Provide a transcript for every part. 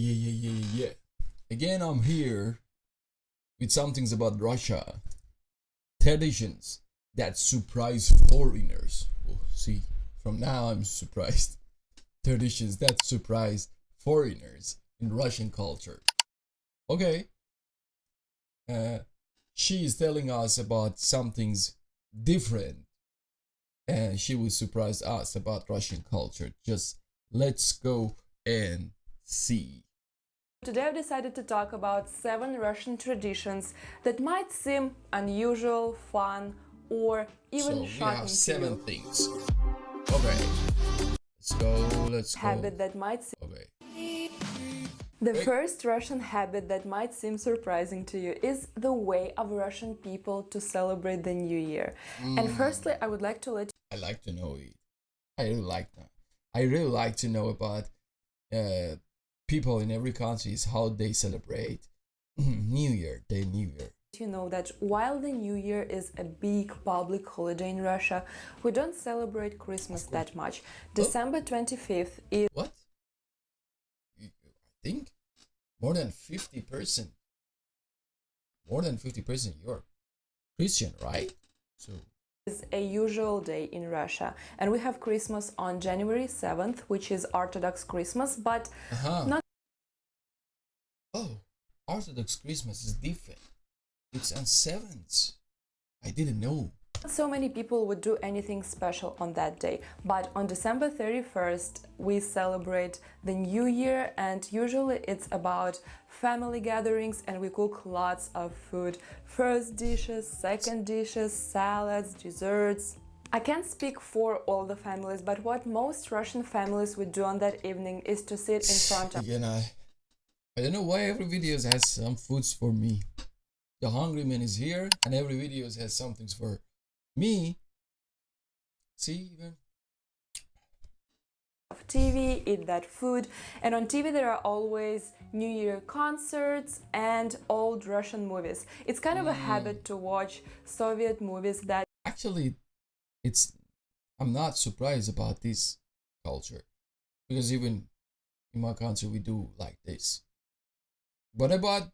Yeah. Again, I'm here with some things about Russia. Traditions that surprise foreigners. Oh, see, from now I'm surprised. Traditions that surprise foreigners in Russian culture. Okay, uh, she is telling us about some things different, and she will surprise us about Russian culture. Just let's go and see. Today I've decided to talk about 7 Russian traditions that might seem unusual, fun, or even So we shocking have to 7 you. things. Okay, let's go. Habit that might Okay. The Hey. first Russian habit that might seem surprising to you is the way of Russian people to celebrate the New Year. And firstly, I would like to let I like to know it. I really like that. I really like to know about people in every country is how they celebrate New Year, their New Year. you know that while the New Year is a big public holiday in Russia, we don't celebrate Christmas that much. December 25th is What? I think more than 50%. More than 50% you're Christian, right? So a usual day in Russia. And we have Christmas on January 7th, which is Orthodox Christmas, but not oh, Orthodox Christmas is different. It's on 7th. I didn't know. so many people would do anything special on that day. But on December 31st, we celebrate the New Year, and usually it's about family gatherings and we cook lots of food. First dishes, second dishes, salads, desserts. I can't speak for all the families, but what most Russian families would do on that evening is to sit in front of Again, I don't know why every video has some foods for me. The hungry man is here, and every video has something for me. See, even TV, eat that food, and on TV there are always New Year concerts and old Russian movies. It's kind of a habit to watch Soviet movies that actually, I'm not surprised about this culture because even in my country we do like this. But about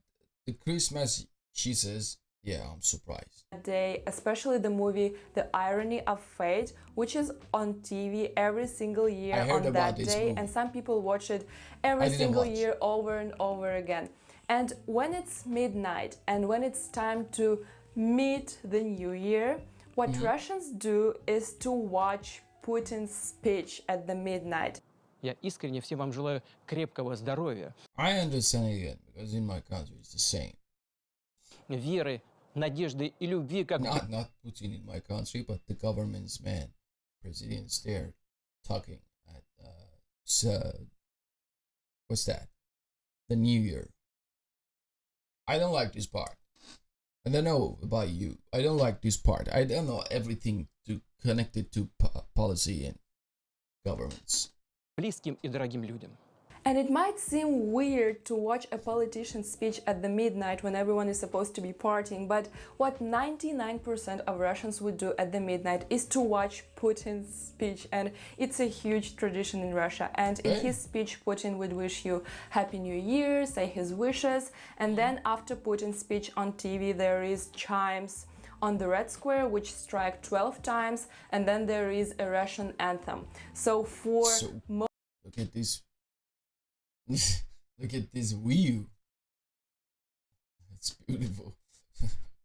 the Christmas, she says, yeah, I'm surprised. day, especially the movie The Irony of Fate, which is on TV every single year I heard on about that this day, movie. and some people watch it I every didn't single watch. year over and over again. And when it's midnight and when it's time to meet the New Year, what Russians do is to watch Putin's speech at the midnight. Я искренне всем вам желаю крепкого здоровья, I understand again because in my country it's the same. веры, надежды и любви, как Not Putin in my country, but the government's man, presidents there, talking at what's that? The New Year. I don't like this part. I don't know about you. I don't like this part. I don't know everything connected to policy and governments. близким и дорогим людям. And it might seem weird to watch a politician's speech at the midnight when everyone is supposed to be partying, but what 99% of Russians would do at the midnight is to watch Putin's speech, and it's a huge tradition in Russia. And in his speech, Putin would wish you Happy New Year, say his wishes, and then after Putin's speech on TV, there is chimes on the Red Square, which strike 12 times, and then there is a Russian anthem. So Look at this. Look at this view. It's beautiful.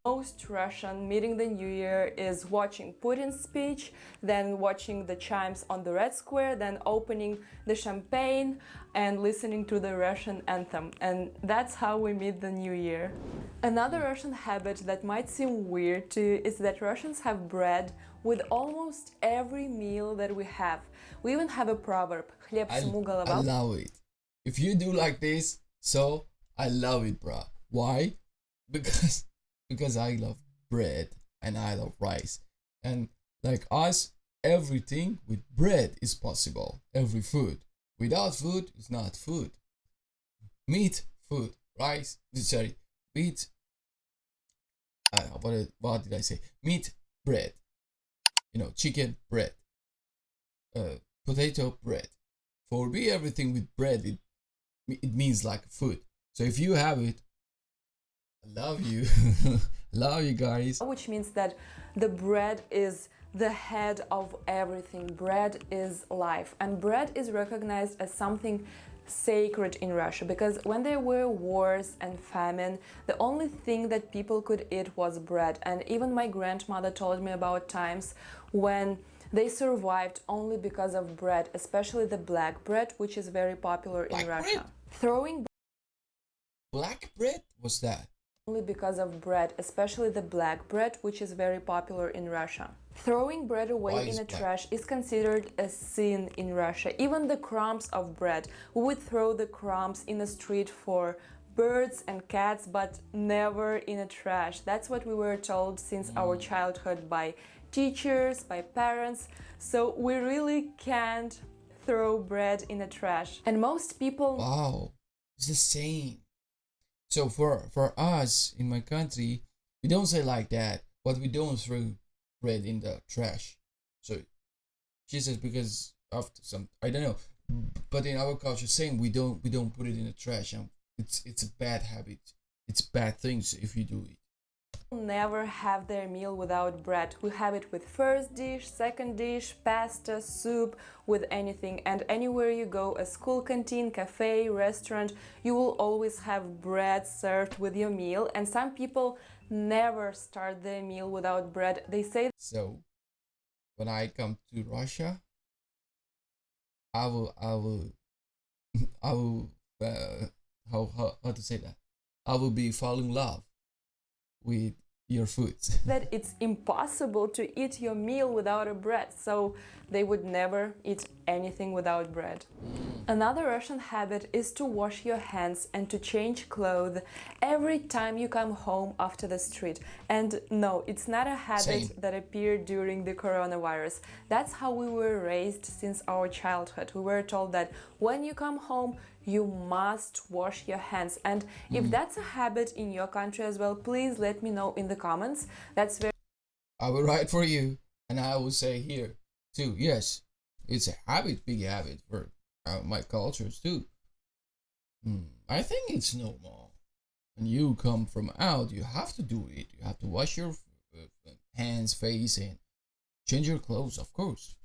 most Russian meeting the New Year is watching Putin's speech, then watching the chimes on the Red Square, then opening the champagne and listening to the Russian anthem. And that's how we meet the New Year. Another Russian habit that might seem weird to you is that Russians have bread with almost every meal that we have. We even have a proverb, хлеб всему голова. I love it. If you do like this, so I love it, bro. Why? Because I love bread and I love rice. And like us, everything with bread is possible. Every food. Without food, it's not food. Meat, food. Rice, sorry. Meat. What did I say? Meat, bread. Chicken, bread. Potato, bread. For me, everything with bread, it it means like food. So if you have it, I love you. Love you guys. Which means that the bread is the head of everything. Bread is life, and bread is recognized as something sacred in Russia, because when there were wars and famine, the only thing that people could eat was bread. And even my grandmother told me about times when they survived only because of bread, especially the black bread, which is very popular in Black Russia. bread? Throwing Black bread? What's that? only because of bread, especially the black bread, which is very popular in Russia. Throwing bread Why away is in a black? trash is considered a sin in Russia. Even the crumbs of bread, we would throw the crumbs in the street for birds and cats, but never in a trash. That's what we were told since our childhood by teachers, by parents. So we really can't throw bread in a trash. And most people Wow, it's the same. So for us in my country, we don't say like that, but we don't throw bread in the trash. So she says because after some, I don't know, but in our culture, saying we don't put it in the trash, and it's a bad habit. It's bad things if you do it. never have their meal without bread. We have it with first dish, second dish, pasta, soup, with anything. And anywhere you go, a school canteen, cafe, restaurant, you will always have bread served with your meal. And some people never start their meal without bread. They say So when I come to Russia, I will I will how to say that? I will be falling in love with your food. that it's impossible to eat your meal without a bread, so they would never eat anything without bread. Another Russian habit is to wash your hands and to change clothes every time you come home after the street. And no, it's not a habit Same. that appeared during the coronavirus. That's how we were raised since our childhood. We were told that when you come home, you must wash your hands. And if that's a habit in your country as well, please let me know in the comments. That's very I will write for you, and I will say here too. Yes, it's a habit, big habit for my cultures too. I think it's normal. When you come from out, you have to do it. You have to wash your hands, face, and change your clothes. Of course,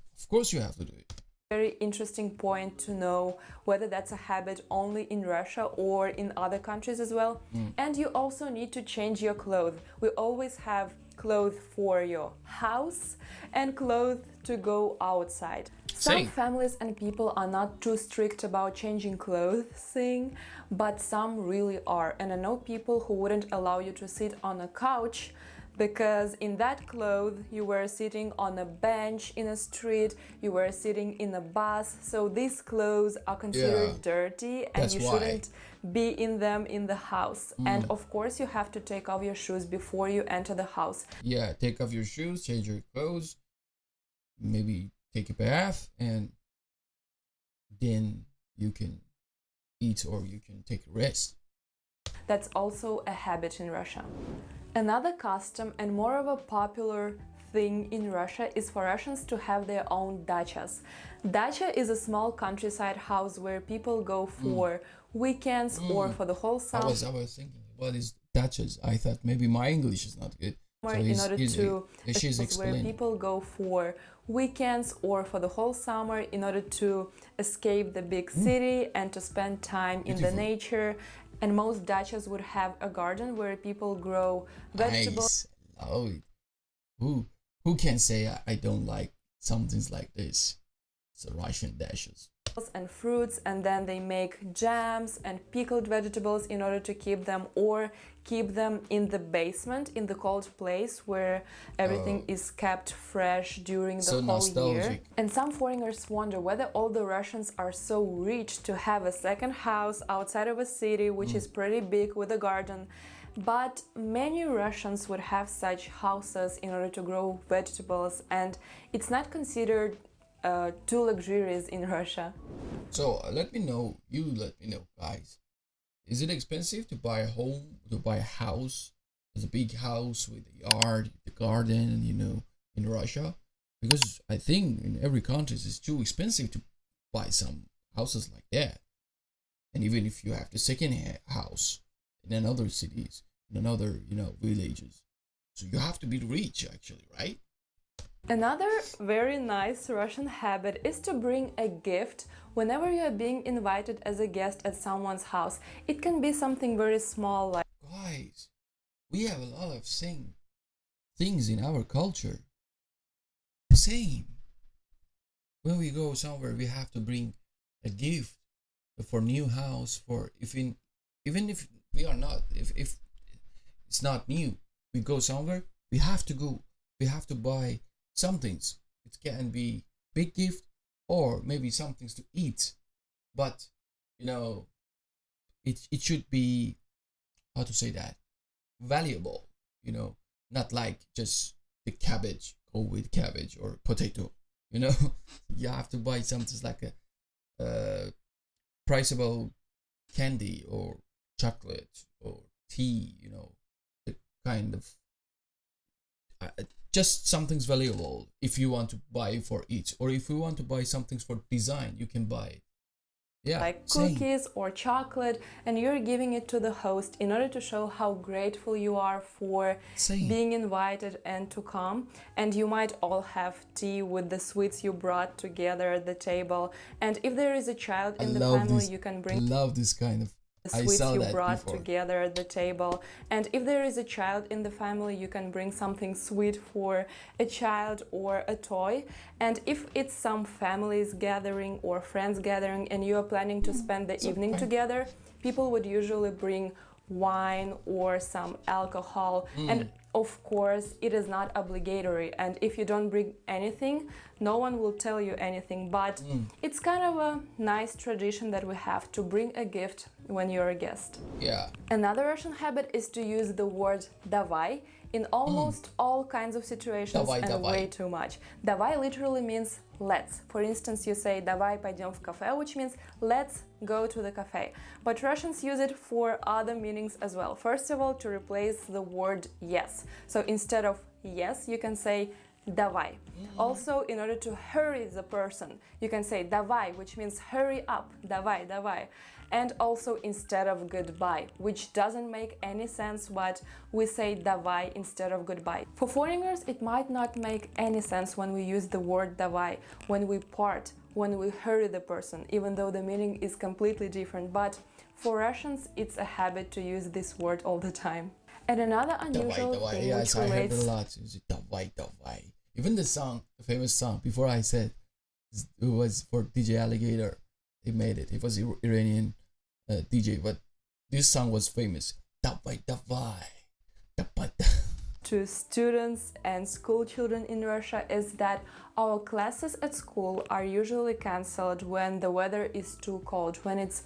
you have to do it. very interesting point to know whether that's a habit only in Russia or in other countries as well. And you also need to change your clothes. We always have clothes for your house and clothes to go outside. Some Same. families and people are not too strict about changing clothing, but some really are. And I know people who wouldn't allow you to sit on a couch because in that clothes you were sitting on a bench in a street, you were sitting in a bus. So these clothes are considered Yeah, dirty and that's you why. shouldn't be in them in the house. And of course you have to take off your shoes before you enter the house. Yeah, take off your shoes, change your clothes, maybe take a bath, and then you can eat or you can take a rest. That's also a habit in Russia. Another custom and more of a popular thing in Russia is for Russians to have their own dachas. Dacha is a small countryside house where people go for weekends or for the whole I summer was thinking, what is Dutchess? I thought maybe my English is not good. So in order to she's where explaining. people go for weekends or for the whole summer in order to escape the big city and to spend time in the Beautiful. nature. And most dachas would have a garden where people grow vegetables. Nice. Oh, who can say I don't like something like this? It's a Russian dashes. And fruits, and then they make jams and pickled vegetables in order to keep them or keep them in the basement in the cold place where everything is kept fresh during the So whole year. nostalgic. And some foreigners wonder whether all the Russians are so rich to have a second house outside of a city which is pretty big with a garden. But many Russians would have such houses in order to grow vegetables, and it's not considered too luxurious in Russia. So let me know, guys. Is it expensive to buy a home, to buy a house? There's a big house with a yard, the garden, in Russia? Because I think in every country it's too expensive to buy some houses like that. And even if you have the second house in another cities, in another, villages, so you have to be rich actually, right? Another very nice Russian habit is to bring a gift whenever you are being invited as a guest at someone's house. It can be something very small, like Guys, we have a lot of things in our culture. Same. When we go somewhere, we have to bring a gift for new house. For even if we are not, if it's not new, we go somewhere. We have to go. We have to buy some things. It can be big gift or maybe some things to eat, but it should be, how to say that, valuable. Not like just the cabbage, go with cabbage or potato. You have to buy something like a priceable candy or chocolate or tea. The kind of just something's valuable. If you want to buy for each, or if you want to buy something for design, you can buy it. Yeah, like same. cookies or chocolate, and you're giving it to the host in order to show how grateful you are for Same. being invited and to come. And you might all have tea with the sweets you brought together at the table. And if there is a child in the family, you can bring love this kind of the I sweets saw you that brought before. together at the table. And if there is a child in the family, you can bring something sweet for a child or a toy. And if it's some families gathering or friends gathering and you are planning to spend the evening fun. together, people would usually bring wine or some alcohol. And of course, it is not obligatory. And if you don't bring anything, no one will tell you anything. But it's kind of a nice tradition that we have to bring a gift when you're a guest. Yeah. Another Russian habit is to use the word Davay in almost all kinds of situations Davay, and davay. way too much. Davay literally means let's. For instance, you say Davay пойдем в кафе, which means let's go to the cafe. But Russians use it for other meanings as well. First of all, to replace the word yes. So instead of yes, you can say Davay. Also, in order to hurry the person, you can say Davay, which means hurry up. Davay, Davay. And also instead of goodbye, which doesn't make any sense, but we say Davay instead of goodbye. For foreigners, it might not make any sense when we use the word Davay, when we part, when we hurry the person, even though the meaning is completely different. But for Russians, it's a habit to use this word all the time. And another unusual Davay, thing yes, which I heard relates it a lot. Is it Davay, Davay? Even the song, the famous song, before I said it was for DJ Alligator. He made it. It was Iranian DJ, but this song was famous. Davay, Davay, Davay. to students and school children in Russia is that our classes at school are usually cancelled when the weather is too cold. When it's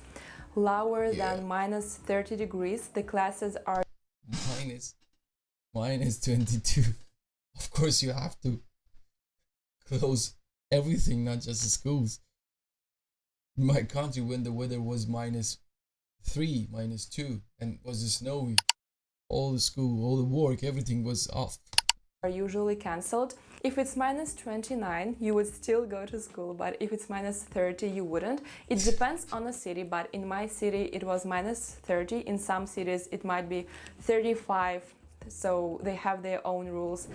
lower than minus 30 degrees, the classes are minus 22. Of course, you have to close everything, not just the schools. In my country, when the weather was minus 3, minus 2, and was snowy, all the school, all the work, everything was off. Are usually cancelled. If it's minus 29, you would still go to school, but if it's minus 30, you wouldn't. It depends on the city, but in my city it was minus 30. In some cities it might be 35, so they have their own rules.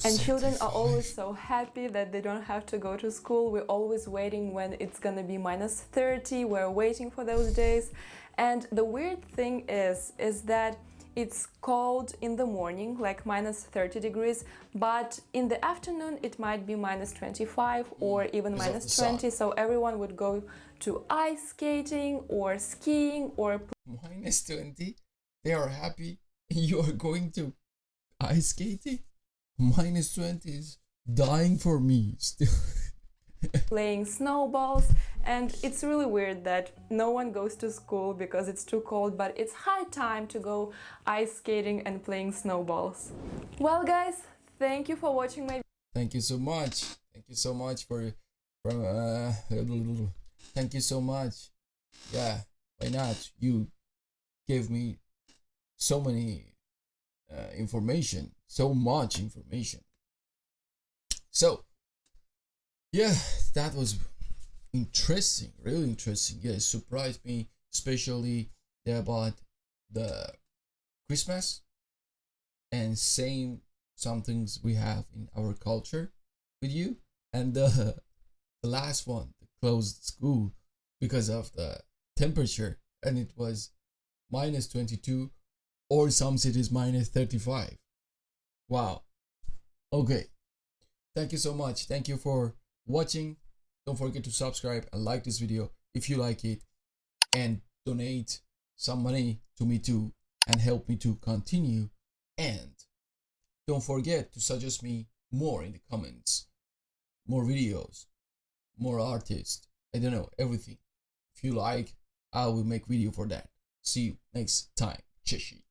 And children are always so happy that they don't have to go to school. We're always waiting when it's gonna be minus 30. We're waiting for those days. And the weird thing is that it's cold in the morning, like minus 30 degrees, but in the afternoon it might be minus 25 or even minus 20, so everyone would go to ice skating or skiing or... Minus 20? They are happy you are going to ice skating? Minus 20 is dying for me still. playing snowballs. And it's really weird that no one goes to school because it's too cold, but it's high time to go ice skating and playing snowballs. Well guys, thank you for watching my... Thank you so much. Thank you so much thank you so much. Yeah, why not? You gave me so many information, so much information. So, yeah, that was interesting, really interesting. Yeah, it surprised me especially about the Christmas and same some things we have in our culture with you. And the last one, to close the school because of the temperature, and it was minus 22, or some cities minus 35. Wow. Okay. Thank you so much. Thank you for watching. Don't forget to subscribe and like this video if you like it, and donate some money to me too and help me to continue. And don't forget to suggest me more in the comments, more videos, more artists, I don't know, everything. If you like, I will make video for that. See you next time. Cheshi.